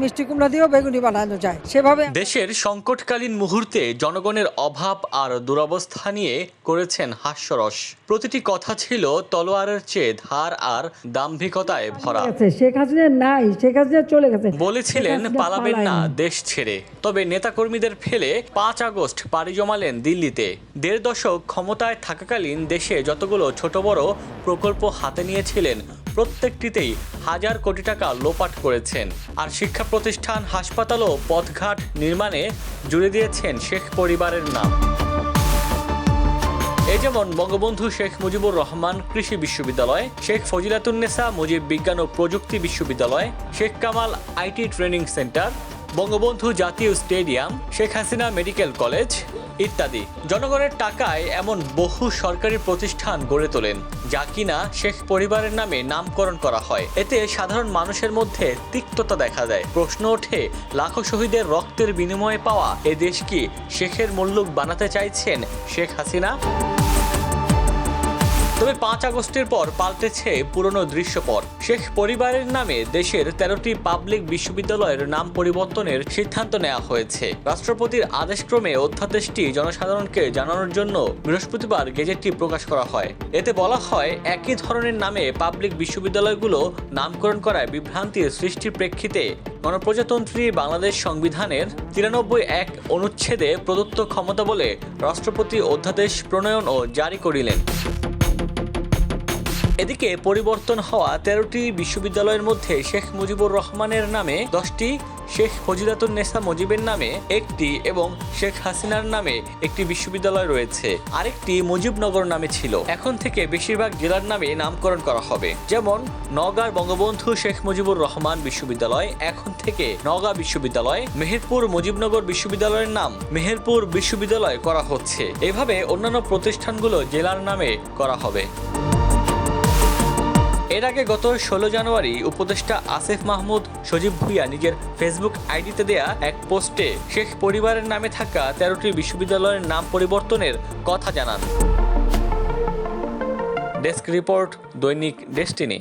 মিষ্টি কুমড়া দিয়েও বেগুনি বানানো যায় সেভাবে। দেশের সংকটকালীন মুহূর্তে জনগণের অভাব আর দুরবস্থা নিয়ে করেছেন হাস্যরস। প্রতিটি কথা ছিল তলোয়ারের চেয়ে ধার আর দাম্ভিকতায় ভরা। শেখ হাসিনা নাই, শেখ হাসিনা চলে গেছে। বলেছিলেন পালাবেন না দেশ ছেড়ে, তবে নেতাকর্মীদের ফেলে ৫ আগস্ট পাড়ি জমালেন দিল্লিতে। ১.৫ দশক ক্ষমতায় থাকাকালীন দেশে যতগুলো ছোট বড় প্রকল্প হাতে নিয়েছিলেন প্রত্যেকটিতেই হাজার কোটি টাকা লোপাট করেছেন। আর শিক্ষা প্রতিষ্ঠান, হাসপাতাল ও পথঘাট নির্মাণে জুড়ে দিয়েছেন শেখ পরিবারের নাম। এই যেমন বঙ্গবন্ধু শেখ মুজিবুর রহমান কৃষি বিশ্ববিদ্যালয়, শেখ ফজিলাতুন্নেসা মুজিব বিজ্ঞান ও প্রযুক্তি বিশ্ববিদ্যালয়, Sheikh Kamal IT training centre, Bangabandhu জাতীয় stadium, Sheikh Hasina medical college ইত্যাদি। জনগণের টাকায় এমন বহু সরকারি প্রতিষ্ঠান গড়ে তোলেন যা কিনা শেখ পরিবারের নামে নামকরণ করা হয়। এতে সাধারণ মানুষের মধ্যে তিক্ততা দেখা দেয়। প্রশ্ন ওঠে, লাখো শহীদের রক্তের বিনিময়ে পাওয়া এ দেশ কি শেখের মুল্লুক বানাতে চাইছেন শেখ হাসিনা? তবে ৫ আগস্টের পর পাল্টেছে পুরনো দৃশ্যপট। শেখ পরিবারের নামে দেশের ১৩টি পাবলিক বিশ্ববিদ্যালয়ের নাম পরিবর্তনের সিদ্ধান্ত নেওয়া হয়েছে। রাষ্ট্রপতির আদেশক্রমে অধ্যাদেশটি জনসাধারণকে জানানোর জন্য বৃহস্পতিবার গেজেটটি প্রকাশ করা হয়। এতে বলা হয়, একই ধরনের নামে পাবলিক বিশ্ববিদ্যালয়গুলো নামকরণ করায় বিভ্রান্তির সৃষ্টির প্রেক্ষিতে গণপ্রজাতন্ত্রী বাংলাদেশ সংবিধানের ৯৩(১) অনুচ্ছেদে প্রদত্ত ক্ষমতা বলে রাষ্ট্রপতি অধ্যাদেশ প্রণয়ন ও জারি করিলেন। এদিকে পরিবর্তন হওয়া ১৩টি বিশ্ববিদ্যালয়ের মধ্যে শেখ মুজিবুর রহমানের নামে ১০টি, শেখ ফজিলাতুন্নেসা মুজিবের নামে ১টি এবং শেখ হাসিনার নামে ১টি বিশ্ববিদ্যালয় রয়েছে। আরেকটি মুজিবনগর নামে ছিল। এখন থেকে বেশিরভাগ জেলার নামে নামকরণ করা হবে। যেমন নওগাঁর বঙ্গবন্ধু শেখ মুজিবুর রহমান বিশ্ববিদ্যালয় এখন থেকে নওগাঁ বিশ্ববিদ্যালয়, মেহেরপুর মুজিবনগর বিশ্ববিদ্যালয়ের নাম মেহেরপুর বিশ্ববিদ্যালয় করা হচ্ছে। এভাবে অন্যান্য প্রতিষ্ঠানগুলো জেলার নামে করা হবে। এর আগে গত ১৬ জানুয়ারি উপদেষ্টা আসিফ মাহমুদ সজীব ভুঁইয়া নিজের ফেসবুক আইডিতে দেয়া এক পোস্টে শেখ পরিবারের নামে থাকা ১৩টি বিশ্ববিদ্যালয়ের নাম পরিবর্তনের কথা জানান। ডেস্ক রিপোর্ট, দৈনিক ডেস্টিনি।